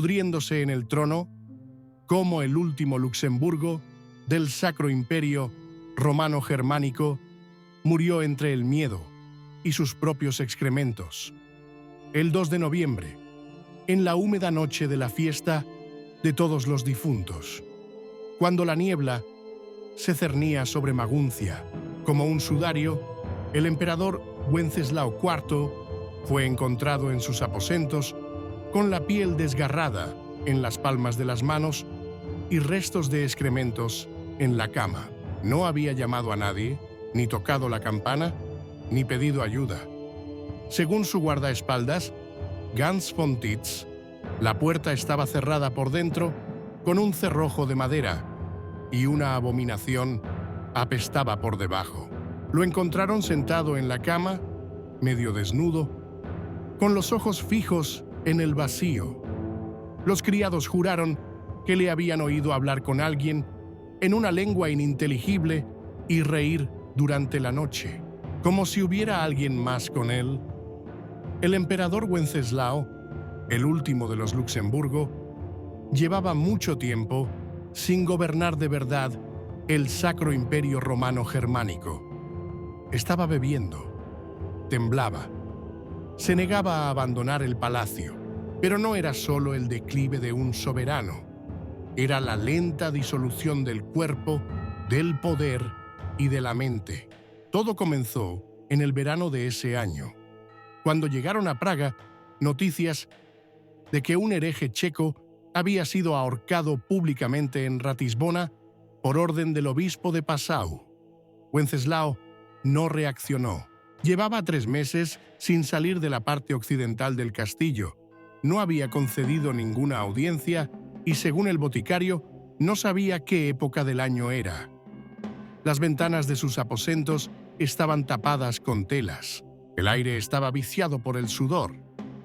pudriéndose en el trono, como el último Luxemburgo del Sacro Imperio Romano-Germánico murió entre el miedo y sus propios excrementos. El 2 de noviembre, en la húmeda noche de la fiesta de todos los difuntos, cuando la niebla se cernía sobre Maguncia como un sudario, el emperador Wenceslao IV fue encontrado en sus aposentos con la piel desgarrada en las palmas de las manos y restos de excrementos en la cama. No había llamado a nadie, ni tocado la campana, ni pedido ayuda. Según su guardaespaldas, Gans von Titz, la puerta estaba cerrada por dentro con un cerrojo de madera y una abominación apestaba por debajo. Lo encontraron sentado en la cama, medio desnudo, con los ojos fijos en el vacío. Los criados juraron que le habían oído hablar con alguien en una lengua ininteligible y reír durante la noche, como si hubiera alguien más con él. El emperador Wenceslao, el último de los Luxemburgo, llevaba mucho tiempo sin gobernar de verdad el Sacro Imperio Romano-Germánico. Estaba bebiendo, temblaba, se negaba a abandonar el palacio, pero no era solo el declive de un soberano, era la lenta disolución del cuerpo, del poder y de la mente. Todo comenzó en el verano de ese año, cuando llegaron a Praga noticias de que un hereje checo había sido ahorcado públicamente en Ratisbona por orden del obispo de Passau. Wenceslao no reaccionó. Llevaba 3 meses sin salir de la parte occidental del castillo. No había concedido ninguna audiencia y, según el boticario, no sabía qué época del año era. Las ventanas de sus aposentos estaban tapadas con telas. El aire estaba viciado por el sudor,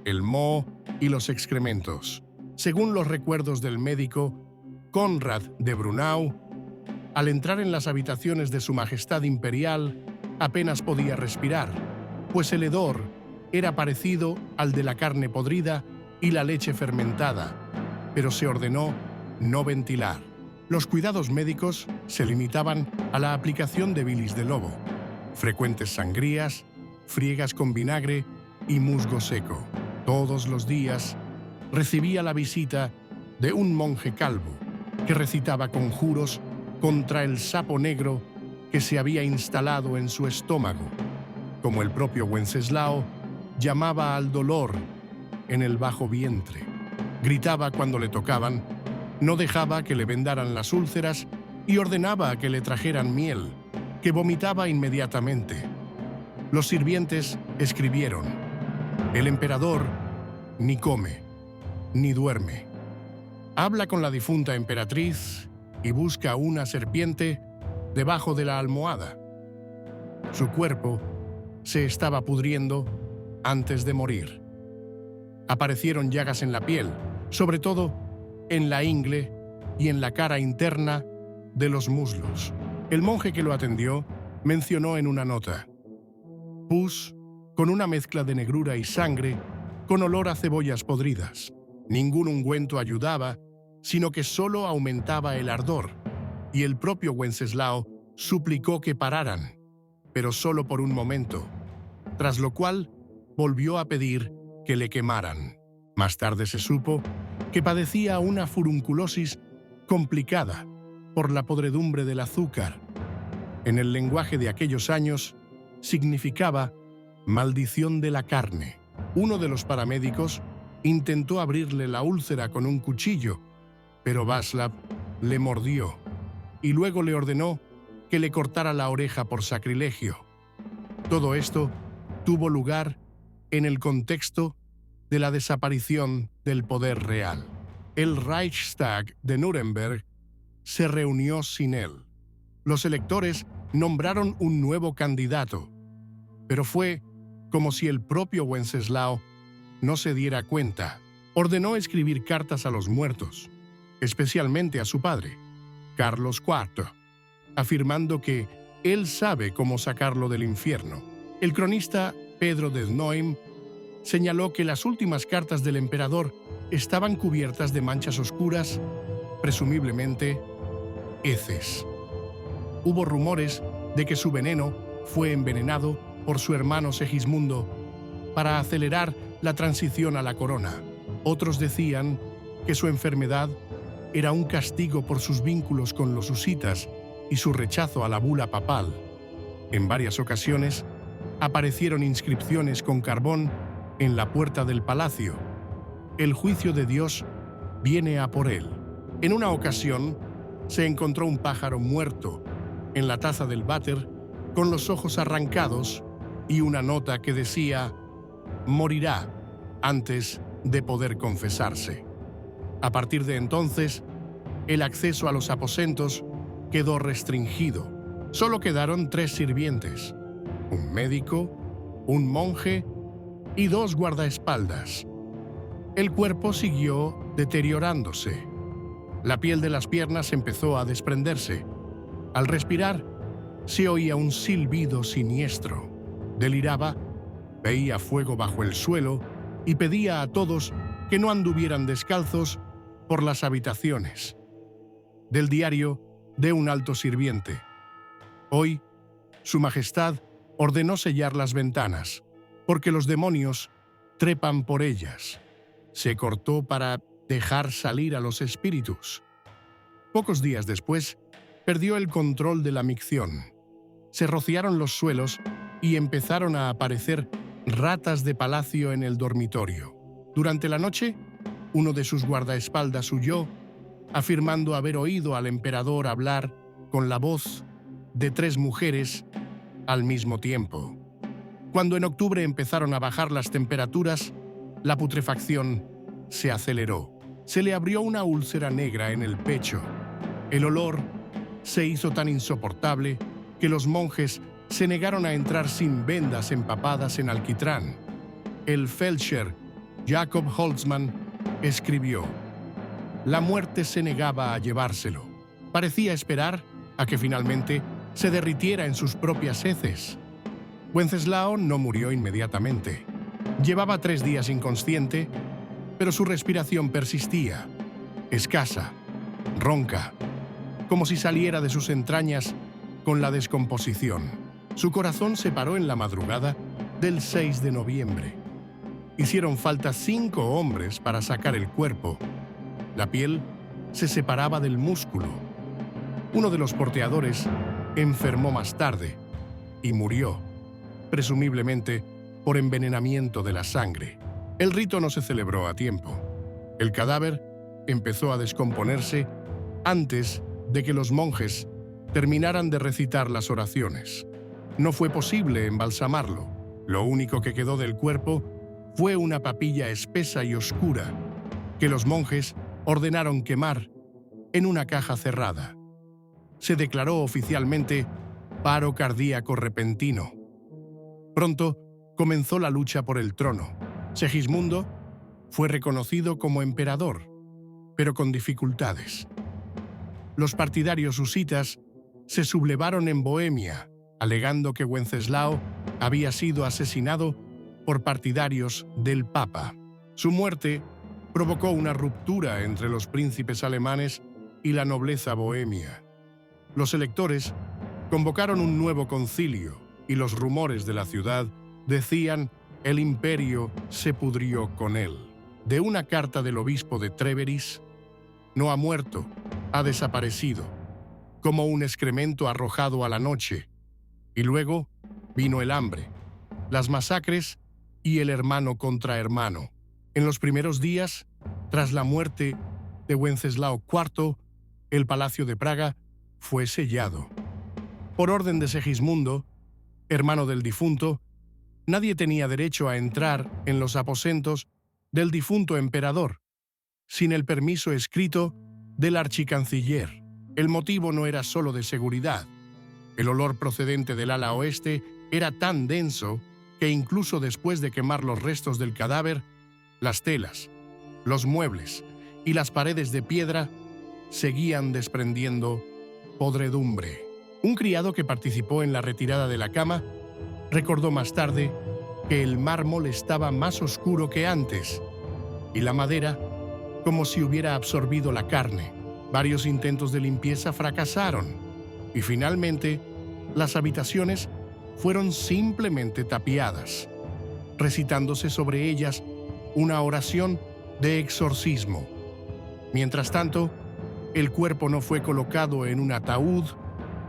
el moho y los excrementos. Según los recuerdos del médico Konrad de Brunau, al entrar en las habitaciones de Su Majestad Imperial, apenas podía respirar, pues el hedor era parecido al de la carne podrida y la leche fermentada, pero se ordenó no ventilar. Los cuidados médicos se limitaban a la aplicación de bilis de lobo, frecuentes sangrías, friegas con vinagre y musgo seco. Todos los días recibía la visita de un monje calvo que recitaba conjuros contra el sapo negro que se había instalado en su estómago. Como el propio Wenceslao, llamaba al dolor en el bajo vientre. Gritaba cuando le tocaban, no dejaba que le vendaran las úlceras y ordenaba que le trajeran miel, que vomitaba inmediatamente. Los sirvientes escribieron: el emperador ni come, ni duerme. Habla con la difunta emperatriz y busca una serpiente debajo de la almohada. Su cuerpo se estaba pudriendo antes de morir. Aparecieron llagas en la piel, sobre todo en la ingle y en la cara interna de los muslos. El monje que lo atendió mencionó en una nota: pus con una mezcla de negrura y sangre con olor a cebollas podridas. Ningún ungüento ayudaba, sino que solo aumentaba el ardor, y el propio Wenceslao suplicó que pararan, pero solo por un momento, tras lo cual volvió a pedir que le quemaran. Más tarde se supo que padecía una furunculosis complicada por la podredumbre del azúcar. En el lenguaje de aquellos años, significaba maldición de la carne. Uno de los paramédicos intentó abrirle la úlcera con un cuchillo, pero Václav le mordió y luego le ordenó que le cortara la oreja por sacrilegio. Todo esto tuvo lugar en el contexto de la desaparición del poder real. El Reichstag de Nuremberg se reunió sin él. Los electores nombraron un nuevo candidato, pero fue como si el propio Wenceslao no se diera cuenta. Ordenó escribir cartas a los muertos, especialmente a su padre, Carlos IV, afirmando que él sabe cómo sacarlo del infierno. El cronista Pedro de Snoim señaló que las últimas cartas del emperador estaban cubiertas de manchas oscuras, presumiblemente heces. Hubo rumores de que su veneno fue envenenado por su hermano Segismundo para acelerar la transición a la corona. Otros decían que su enfermedad era un castigo por sus vínculos con los husitas y su rechazo a la bula papal. En varias ocasiones aparecieron inscripciones con carbón en la puerta del palacio. El juicio de Dios viene a por él. En una ocasión se encontró un pájaro muerto en la taza del váter con los ojos arrancados y una nota que decía: morirá antes de poder confesarse. A partir de entonces, el acceso a los aposentos quedó restringido. Solo quedaron 3 sirvientes: un médico, un monje y 2 guardaespaldas. El cuerpo siguió deteriorándose. La piel de las piernas empezó a desprenderse. Al respirar, se oía un silbido siniestro. Deliraba, veía fuego bajo el suelo y pedía a todos que no anduvieran descalzos por las habitaciones. Del diario de un alto sirviente. Hoy, Su Majestad ordenó sellar las ventanas, porque los demonios trepan por ellas. Se cortó para dejar salir a los espíritus. Pocos días después, perdió el control de la micción. Se rociaron los suelos y empezaron a aparecer ratas de palacio en el dormitorio. Durante la noche, uno de sus guardaespaldas huyó, afirmando haber oído al emperador hablar con la voz de 3 mujeres al mismo tiempo. Cuando en octubre empezaron a bajar las temperaturas, la putrefacción se aceleró. Se le abrió una úlcera negra en el pecho. El olor se hizo tan insoportable que los monjes se negaron a entrar sin vendas empapadas en alquitrán. El feldscher Jacob Holtzmann escribió: la muerte se negaba a llevárselo. Parecía esperar a que finalmente se derritiera en sus propias heces. Wenceslao no murió inmediatamente. Llevaba 3 días inconsciente, pero su respiración persistía, escasa, ronca, como si saliera de sus entrañas con la descomposición. Su corazón se paró en la madrugada del 6 de noviembre. Hicieron falta 5 hombres para sacar el cuerpo. La piel se separaba del músculo. Uno de los porteadores enfermó más tarde y murió, presumiblemente por envenenamiento de la sangre. El rito no se celebró a tiempo. El cadáver empezó a descomponerse antes de que los monjes terminaran de recitar las oraciones. No fue posible embalsamarlo. Lo único que quedó del cuerpo fue una papilla espesa y oscura que los monjes ordenaron quemar en una caja cerrada. Se declaró oficialmente paro cardíaco repentino. Pronto comenzó la lucha por el trono. Segismundo fue reconocido como emperador, pero con dificultades. Los partidarios husitas se sublevaron en Bohemia, alegando que Wenceslao había sido asesinado por partidarios del Papa. Su muerte provocó una ruptura entre los príncipes alemanes y la nobleza bohemia. Los electores convocaron un nuevo concilio y los rumores de la ciudad decían: el imperio se pudrió con él. De una carta del obispo de Treveris: no ha muerto, ha desaparecido, como un excremento arrojado a la noche. Y luego vino el hambre, las masacres y el hermano contra hermano. En los primeros días, tras la muerte de Wenceslao IV, el Palacio de Praga fue sellado. Por orden de Segismundo, hermano del difunto, nadie tenía derecho a entrar en los aposentos del difunto emperador, sin el permiso escrito del archicanciller. El motivo no era solo de seguridad. El olor procedente del ala oeste era tan denso que incluso después de quemar los restos del cadáver, las telas, los muebles y las paredes de piedra seguían desprendiendo podredumbre. Un criado que participó en la retirada de la cama recordó más tarde que el mármol estaba más oscuro que antes y la madera como si hubiera absorbido la carne. Varios intentos de limpieza fracasaron y finalmente las habitaciones fueron simplemente tapiadas, recitándose sobre ellas una oración de exorcismo. Mientras tanto, el cuerpo no fue colocado en un ataúd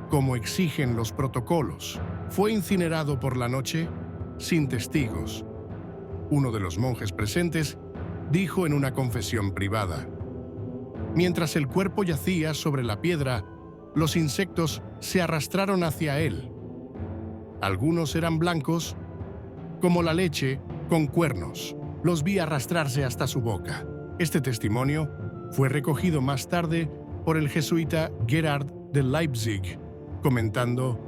como exigen los protocolos. Fue incinerado por la noche sin testigos. Uno de los monjes presentes dijo en una confesión privada: mientras el cuerpo yacía sobre la piedra, los insectos se arrastraron hacia él. Algunos eran blancos, como la leche con cuernos. Los vi arrastrarse hasta su boca. Este testimonio fue recogido más tarde por el jesuita Gerhard de Leipzig, comentando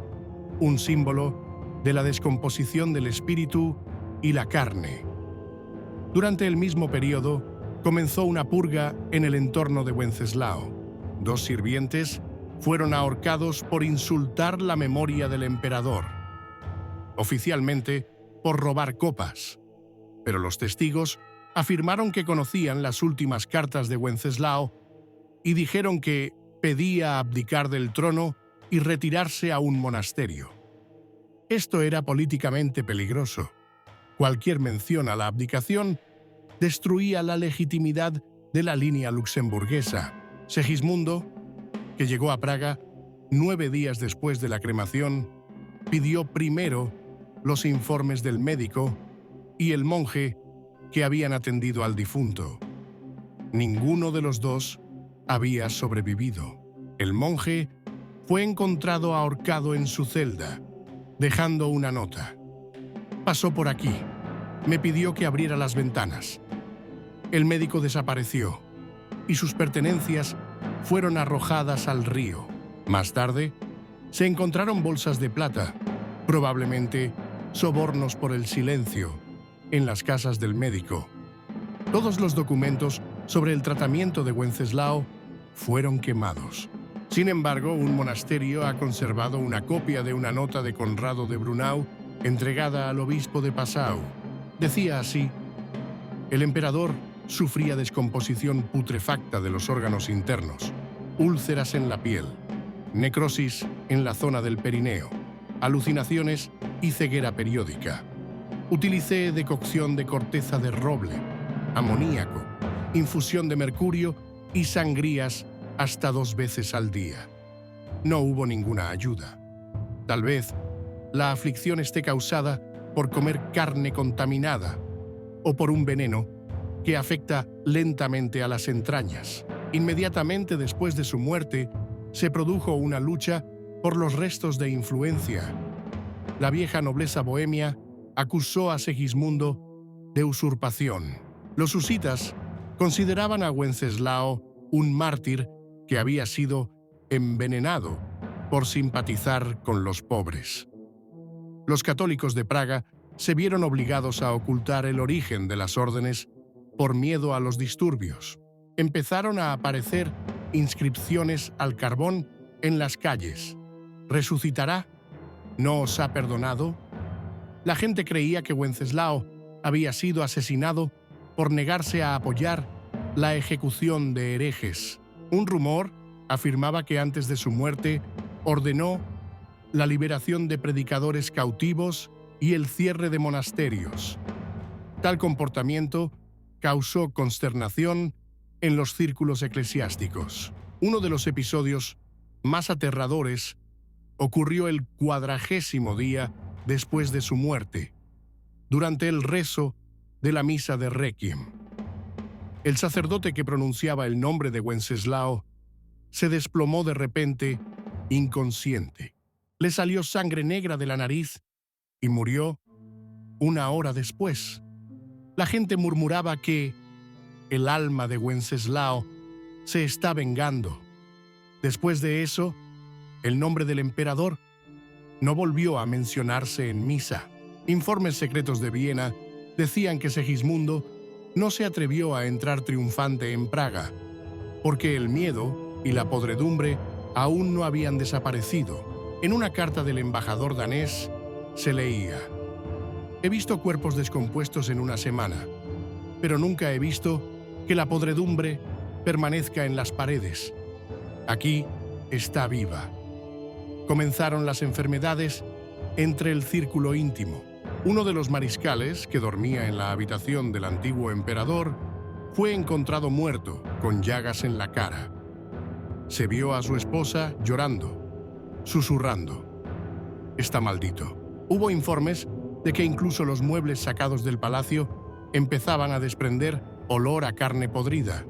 un símbolo de la descomposición del espíritu y la carne. Durante el mismo periodo, comenzó una purga en el entorno de Wenceslao. 2 sirvientes fueron ahorcados por insultar la memoria del emperador, oficialmente por robar copas, pero los testigos afirmaron que conocían las últimas cartas de Wenceslao y dijeron que pedía abdicar del trono y retirarse a un monasterio. Esto era políticamente peligroso. Cualquier mención a la abdicación destruía la legitimidad de la línea luxemburguesa. Segismundo, que llegó a Praga 9 días después de la cremación, pidió primero los informes del médico y el monje que habían atendido al difunto. Ninguno de los dos había sobrevivido. El monje fue encontrado ahorcado en su celda, dejando una nota. Pasó por aquí. Me pidió que abriera las ventanas. El médico desapareció y sus pertenencias fueron arrojadas al río. Más tarde, se encontraron bolsas de plata, probablemente sobornos por el silencio, en las casas del médico. Todos los documentos sobre el tratamiento de Wenceslao fueron quemados. Sin embargo, un monasterio ha conservado una copia de una nota de Conrado de Brunau entregada al obispo de Passau. Decía así: el emperador sufría descomposición putrefacta de los órganos internos, úlceras en la piel, necrosis en la zona del perineo, alucinaciones y ceguera periódica. Utilicé decocción de corteza de roble, amoníaco, infusión de mercurio y sangrías hasta 2 veces al día. No hubo ninguna ayuda. Tal vez la aflicción esté causada por comer carne contaminada o por un veneno que afecta lentamente a las entrañas. Inmediatamente después de su muerte, se produjo una lucha por los restos de influencia. La vieja nobleza bohemia acusó a Segismundo de usurpación. Los husitas consideraban a Wenceslao un mártir que había sido envenenado por simpatizar con los pobres. Los católicos de Praga se vieron obligados a ocultar el origen de las órdenes por miedo a los disturbios. Empezaron a aparecer inscripciones al carbón en las calles. ¿Resucitará? ¿No os ha perdonado? La gente creía que Wenceslao había sido asesinado por negarse a apoyar la ejecución de herejes. Un rumor afirmaba que antes de su muerte ordenó la liberación de predicadores cautivos y el cierre de monasterios. Tal comportamiento causó consternación en los círculos eclesiásticos. Uno de los episodios más aterradores ocurrió el 40º día después de su muerte, durante el rezo de la misa de Requiem. El sacerdote que pronunciaba el nombre de Wenceslao se desplomó de repente, inconsciente. Le salió sangre negra de la nariz y murió 1 hora después. La gente murmuraba que el alma de Wenceslao se está vengando. Después de eso, el nombre del emperador no volvió a mencionarse en misa. Informes secretos de Viena decían que Segismundo no se atrevió a entrar triunfante en Praga, porque el miedo y la podredumbre aún no habían desaparecido. En una carta del embajador danés se leía: he visto cuerpos descompuestos en una semana, pero nunca he visto que la podredumbre permanezca en las paredes. Aquí está viva. Comenzaron las enfermedades entre el círculo íntimo. Uno de los mariscales, que dormía en la habitación del antiguo emperador, fue encontrado muerto, con llagas en la cara. Se vio a su esposa llorando, susurrando: «Está maldito». Hubo informes de que incluso los muebles sacados del palacio empezaban a desprender olor a carne podrida.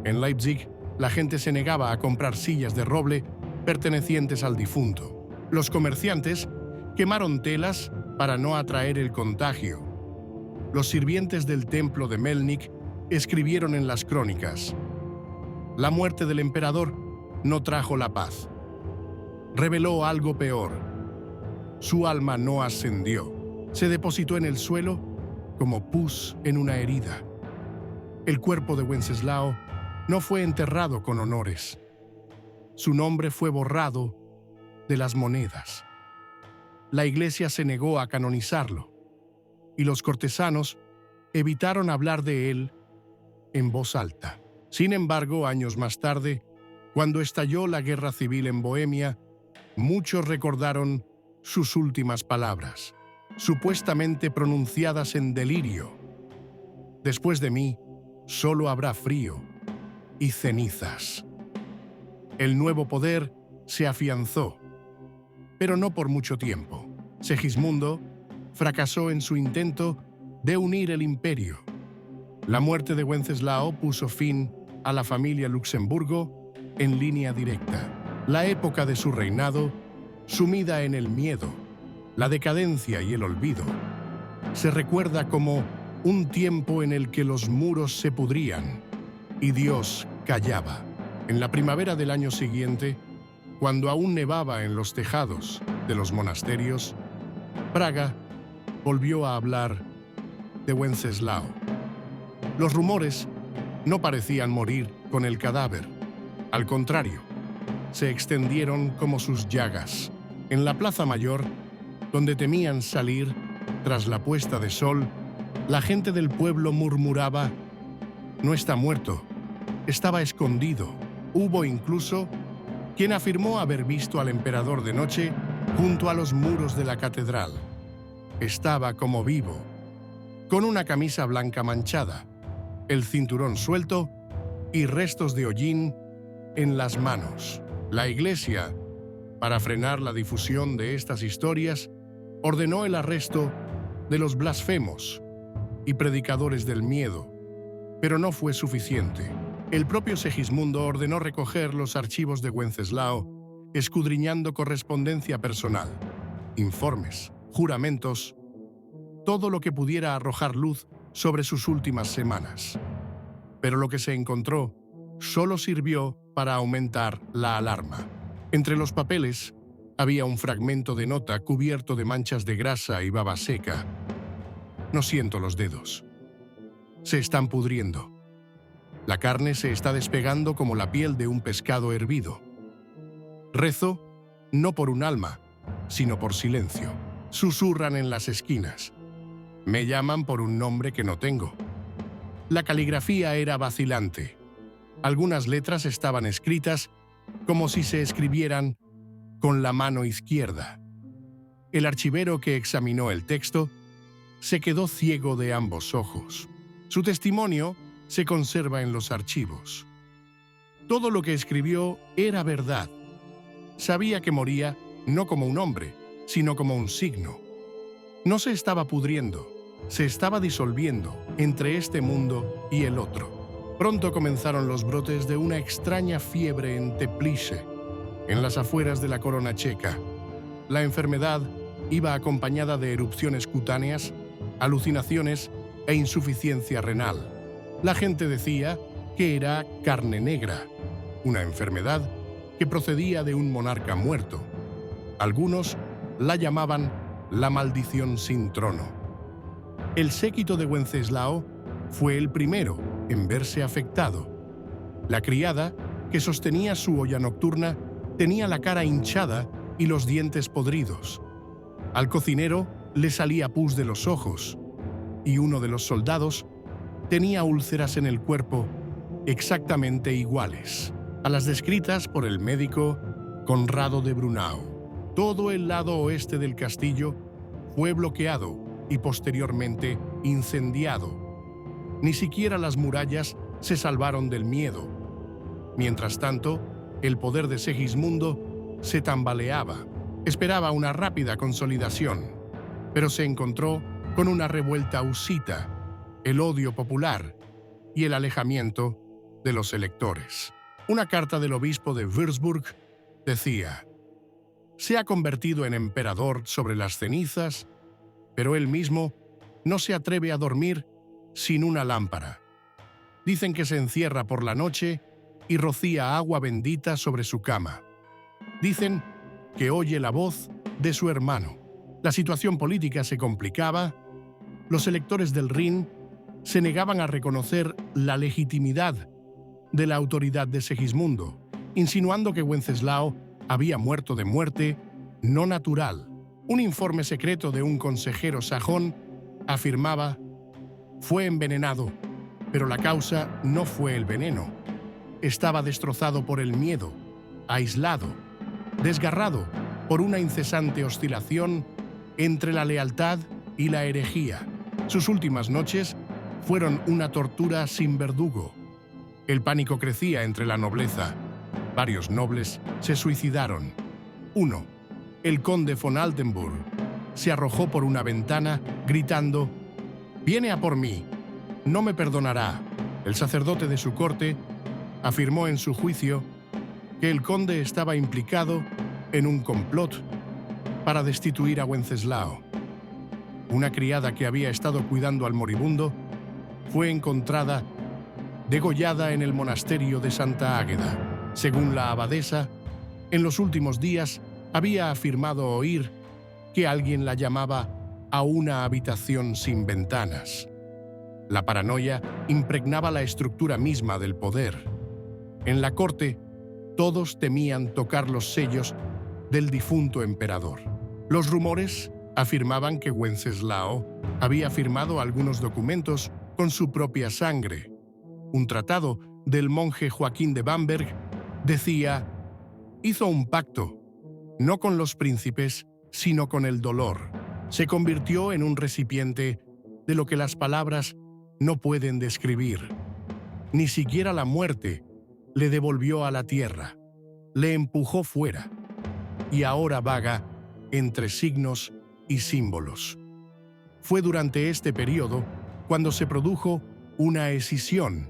En Leipzig, la gente se negaba a comprar sillas de roble pertenecientes al difunto. Los comerciantes quemaron telas para no atraer el contagio. Los sirvientes del templo de Melnik escribieron en las crónicas: «La muerte del emperador no trajo la paz. Reveló algo peor. Su alma no ascendió. Se depositó en el suelo como pus en una herida». El cuerpo de Wenceslao no fue enterrado con honores. Su nombre fue borrado de las monedas. La Iglesia se negó a canonizarlo, y los cortesanos evitaron hablar de él en voz alta. Sin embargo, años más tarde, cuando estalló la guerra civil en Bohemia, muchos recordaron sus últimas palabras, supuestamente pronunciadas en delirio: «Después de mí, solo habrá frío y cenizas». El nuevo poder se afianzó, pero no por mucho tiempo. Segismundo fracasó en su intento de unir el imperio. La muerte de Wenceslao puso fin a la familia Luxemburgo en línea directa. La época de su reinado, sumida en el miedo, la decadencia y el olvido, se recuerda como un tiempo en el que los muros se pudrían y Dios callaba. En la primavera del año siguiente, cuando aún nevaba en los tejados de los monasterios, Praga volvió a hablar de Wenceslao. Los rumores no parecían morir con el cadáver. Al contrario, se extendieron como sus llagas. En la Plaza Mayor, donde temían salir tras la puesta de sol, la gente del pueblo murmuraba: «No está muerto, estaba escondido». Hubo incluso quien afirmó haber visto al emperador de noche junto a los muros de la catedral. Estaba como vivo, con una camisa blanca manchada, el cinturón suelto y restos de hollín en las manos. La Iglesia, para frenar la difusión de estas historias, ordenó el arresto de los blasfemos y predicadores del miedo, pero no fue suficiente. El propio Segismundo ordenó recoger los archivos de Wenceslao, escudriñando correspondencia personal, informes, juramentos, todo lo que pudiera arrojar luz sobre sus últimas semanas. Pero lo que se encontró solo sirvió para aumentar la alarma. Entre los papeles había un fragmento de nota cubierto de manchas de grasa y baba seca. «No siento los dedos. Se están pudriendo. La carne se está despegando como la piel de un pescado hervido. Rezo no por un alma, sino por silencio. Susurran en las esquinas. Me llaman por un nombre que no tengo». La caligrafía era vacilante. Algunas letras estaban escritas como si se escribieran con la mano izquierda. El archivero que examinó el texto se quedó ciego de ambos ojos. Su testimonio se conserva en los archivos. Todo lo que escribió era verdad. Sabía que moría no como un hombre, sino como un signo. No se estaba pudriendo, se estaba disolviendo entre este mundo y el otro. Pronto comenzaron los brotes de una extraña fiebre en Teplice, en las afueras de la corona checa. La enfermedad iba acompañada de erupciones cutáneas, alucinaciones e insuficiencia renal. La gente decía que era carne negra, una enfermedad que procedía de un monarca muerto. Algunos la llamaban la maldición sin trono. El séquito de Wenceslao fue el primero en verse afectado. La criada, que sostenía su olla nocturna, tenía la cara hinchada y los dientes podridos. Al cocinero le salía pus de los ojos, y uno de los soldados tenía úlceras en el cuerpo exactamente iguales a las descritas por el médico Conrado de Brunau. Todo el lado oeste del castillo fue bloqueado y posteriormente incendiado. Ni siquiera las murallas se salvaron del miedo. Mientras tanto, el poder de Segismundo se tambaleaba. Esperaba una rápida consolidación, pero se encontró con una revuelta husita, el odio popular y el alejamiento de los electores. Una carta del obispo de Würzburg decía: «Se ha convertido en emperador sobre las cenizas, pero él mismo no se atreve a dormir sin una lámpara. Dicen que se encierra por la noche y rocía agua bendita sobre su cama. Dicen que oye la voz de su hermano». La situación política se complicaba. Los electores del Rin se negaban a reconocer la legitimidad de la autoridad de Segismundo, insinuando que Wenceslao había muerto de muerte no natural. Un informe secreto de un consejero sajón afirmaba: «Fue envenenado, pero la causa no fue el veneno. Estaba destrozado por el miedo, aislado, desgarrado por una incesante oscilación entre la lealtad y la herejía. Sus últimas noches fueron una tortura sin verdugo. El pánico crecía entre la nobleza. Varios nobles se suicidaron. Uno, el conde von Altenburg, se arrojó por una ventana gritando: «Viene a por mí, no me perdonará». El sacerdote de su corte afirmó en su juicio que el conde estaba implicado en un complot para destituir a Wenceslao. Una criada que había estado cuidando al moribundo fue encontrada degollada en el monasterio de Santa Águeda. Según la abadesa, en los últimos días había afirmado oír que alguien la llamaba a una habitación sin ventanas. La paranoia impregnaba la estructura misma del poder. En la corte, todos temían tocar los sellos del difunto emperador. Los rumores afirmaban que Wenceslao había firmado algunos documentos con su propia sangre. Un tratado del monje Joaquín de Bamberg decía: «Hizo un pacto, no con los príncipes, sino con el dolor. Se convirtió en un recipiente de lo que las palabras no pueden describir. Ni siquiera la muerte le devolvió a la tierra, le empujó fuera, y ahora vaga entre signos y símbolos». Fue durante este periodo cuando se produjo una escisión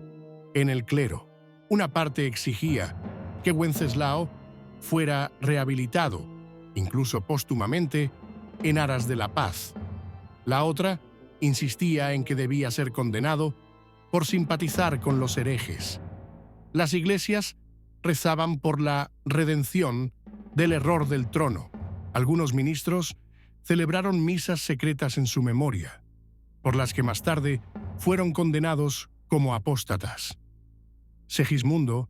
en el clero. Una parte exigía que Wenceslao fuera rehabilitado, incluso póstumamente, en aras de la paz. La otra insistía en que debía ser condenado por simpatizar con los herejes. Las iglesias rezaban por la redención del error del trono. Algunos ministros celebraron misas secretas en su memoria, por las que más tarde fueron condenados como apóstatas. Segismundo,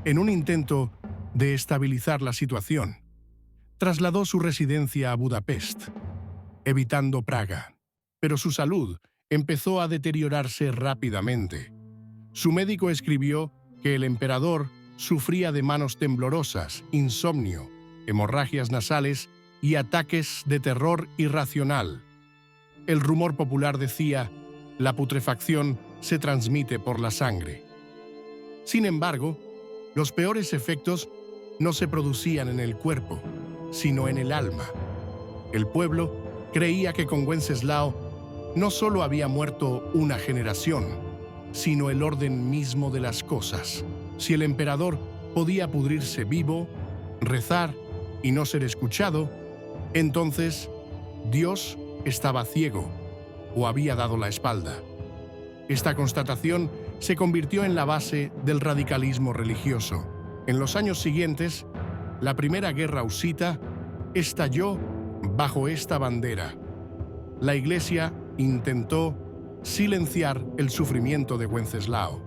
en un intento de estabilizar la situación, trasladó su residencia a Budapest, evitando Praga, pero su salud empezó a deteriorarse rápidamente. Su médico escribió que el emperador sufría de manos temblorosas, insomnio, hemorragias nasales y ataques de terror irracional. El rumor popular decía: la putrefacción se transmite por la sangre. Sin embargo, los peores efectos no se producían en el cuerpo, sino en el alma. El pueblo creía que con Wenceslao no solo había muerto una generación, sino el orden mismo de las cosas. Si el emperador podía pudrirse vivo, rezar y no ser escuchado, entonces Dios estaba ciego o había dado la espalda. Esta constatación se convirtió en la base del radicalismo religioso. En los años siguientes, la primera guerra husita estalló bajo esta bandera. La Iglesia intentó silenciar el sufrimiento de Wenceslao,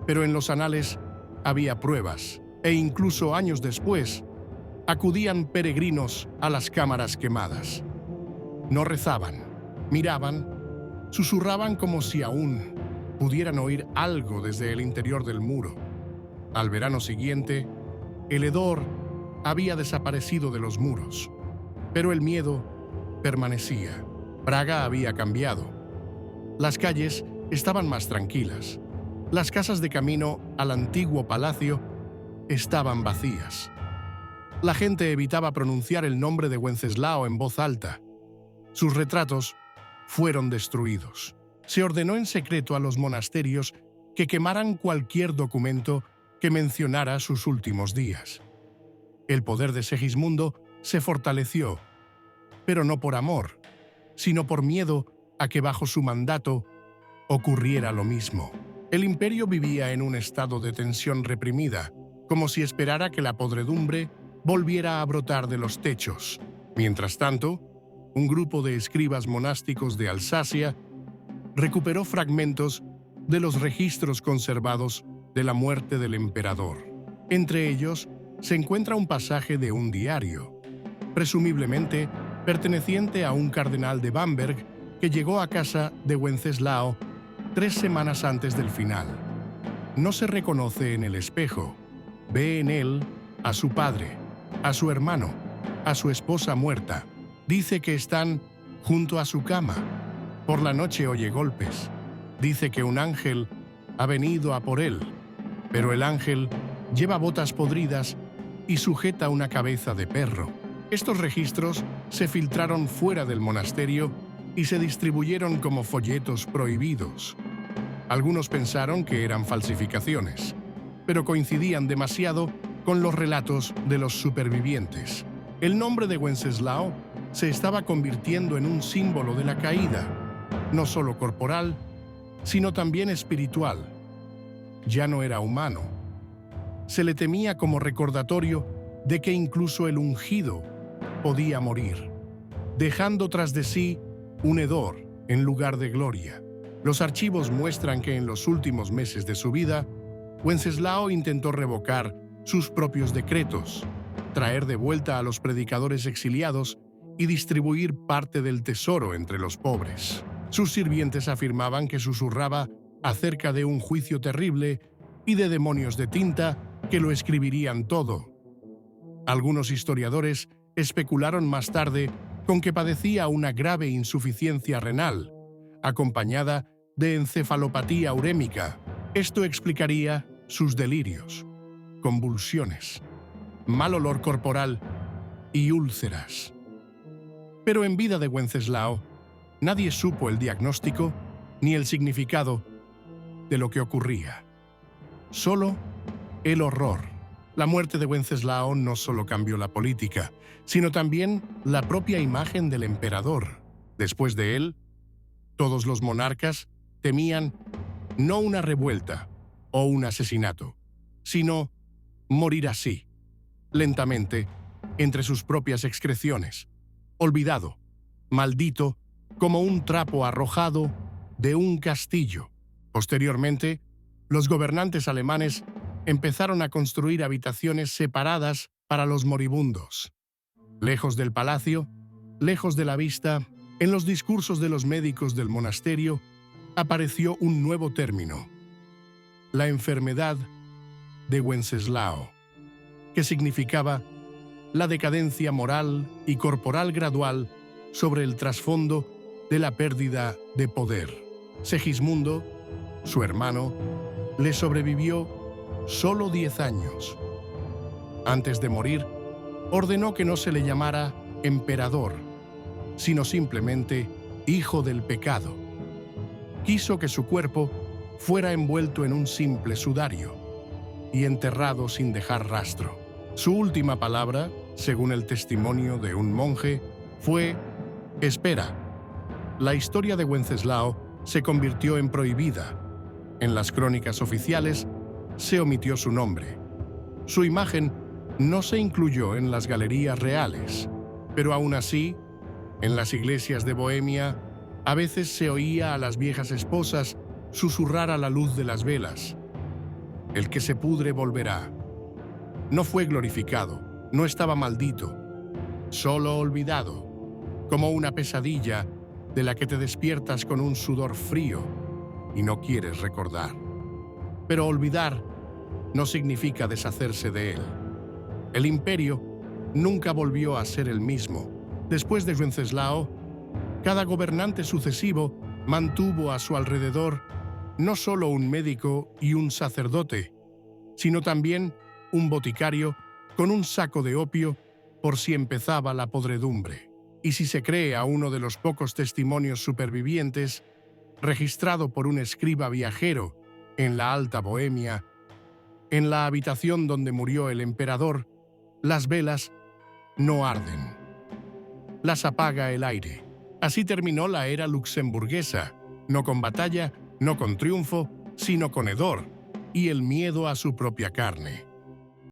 pero en los anales había pruebas, e incluso años después acudían peregrinos a las cámaras quemadas. No rezaban, miraban, susurraban como si aún pudieran oír algo desde el interior del muro. Al verano siguiente, el hedor había desaparecido de los muros, pero el miedo permanecía. Praga había cambiado. Las calles estaban más tranquilas. Las casas de camino al antiguo palacio estaban vacías. La gente evitaba pronunciar el nombre de Wenceslao en voz alta. Sus retratos fueron destruidos. Se ordenó en secreto a los monasterios que quemaran cualquier documento que mencionara sus últimos días. El poder de Segismundo se fortaleció, pero no por amor, sino por miedo a que bajo su mandato ocurriera lo mismo. El imperio vivía en un estado de tensión reprimida, como si esperara que la podredumbre volviera a brotar de los techos. Mientras tanto, un grupo de escribas monásticos de Alsacia recuperó fragmentos de los registros conservados de la muerte del emperador. Entre ellos se encuentra un pasaje de un diario, presumiblemente perteneciente a un cardenal de Bamberg que llegó a casa de Wenceslao 3 semanas antes del final. No se reconoce en el espejo. Ve en él a su padre, a su hermano, a su esposa muerta. Dice que están junto a su cama. Por la noche oye golpes. Dice que un ángel ha venido a por él, pero el ángel lleva botas podridas y sujeta una cabeza de perro. Estos registros se filtraron fuera del monasterio y se distribuyeron como folletos prohibidos. Algunos pensaron que eran falsificaciones, pero coincidían demasiado con los relatos de los supervivientes. El nombre de Wenceslao se estaba convirtiendo en un símbolo de la caída, no solo corporal, sino también espiritual. Ya no era humano. Se le temía como recordatorio de que incluso el ungido podía morir, dejando tras de sí un hedor en lugar de gloria. Los archivos muestran que en los últimos meses de su vida, Wenceslao intentó revocar sus propios decretos, traer de vuelta a los predicadores exiliados y distribuir parte del tesoro entre los pobres. Sus sirvientes afirmaban que susurraba acerca de un juicio terrible y de demonios de tinta que lo escribirían todo. Algunos historiadores especularon más tarde con que padecía una grave insuficiencia renal, acompañada de encefalopatía urémica. Esto explicaría sus delirios, convulsiones, mal olor corporal y úlceras. Pero en vida de Wenceslao, nadie supo el diagnóstico ni el significado de lo que ocurría. Solo el horror. La muerte de Wenceslao no solo cambió la política, sino también la propia imagen del emperador. Después de él, todos los monarcas temían no una revuelta o un asesinato, sino morir así, lentamente, entre sus propias excreciones, olvidado, maldito, como un trapo arrojado de un castillo. Posteriormente, los gobernantes alemanes empezaron a construir habitaciones separadas para los moribundos. Lejos del palacio, lejos de la vista, en los discursos de los médicos del monasterio, apareció un nuevo término: la enfermedad de Wenceslao, que significaba la decadencia moral y corporal gradual sobre el trasfondo de la pérdida de poder. Segismundo, su hermano, le sobrevivió solo 10 años. Antes de morir, ordenó que no se le llamara emperador, sino simplemente hijo del pecado. Quiso que su cuerpo fuera envuelto en un simple sudario y enterrado sin dejar rastro. Su última palabra, según el testimonio de un monje, fue: «Espera». La historia de Wenceslao se convirtió en prohibida. En las crónicas oficiales se omitió su nombre. Su imagen no se incluyó en las galerías reales, pero aún así, en las iglesias de Bohemia, a veces se oía a las viejas esposas susurrar a la luz de las velas: «El que se pudre volverá». No fue glorificado, no estaba maldito, solo olvidado, como una pesadilla de la que te despiertas con un sudor frío y no quieres recordar. Pero olvidar no significa deshacerse de él. El imperio nunca volvió a ser el mismo. Después de Wenceslao, cada gobernante sucesivo mantuvo a su alrededor no solo un médico y un sacerdote, sino también un boticario con un saco de opio por si empezaba la podredumbre. Y si se cree a uno de los pocos testimonios supervivientes, registrado por un escriba viajero en la Alta Bohemia, en la habitación donde murió el emperador, las velas no arden. Las apaga el aire. Así terminó la era luxemburguesa, no con batalla, no con triunfo, sino con hedor y el miedo a su propia carne.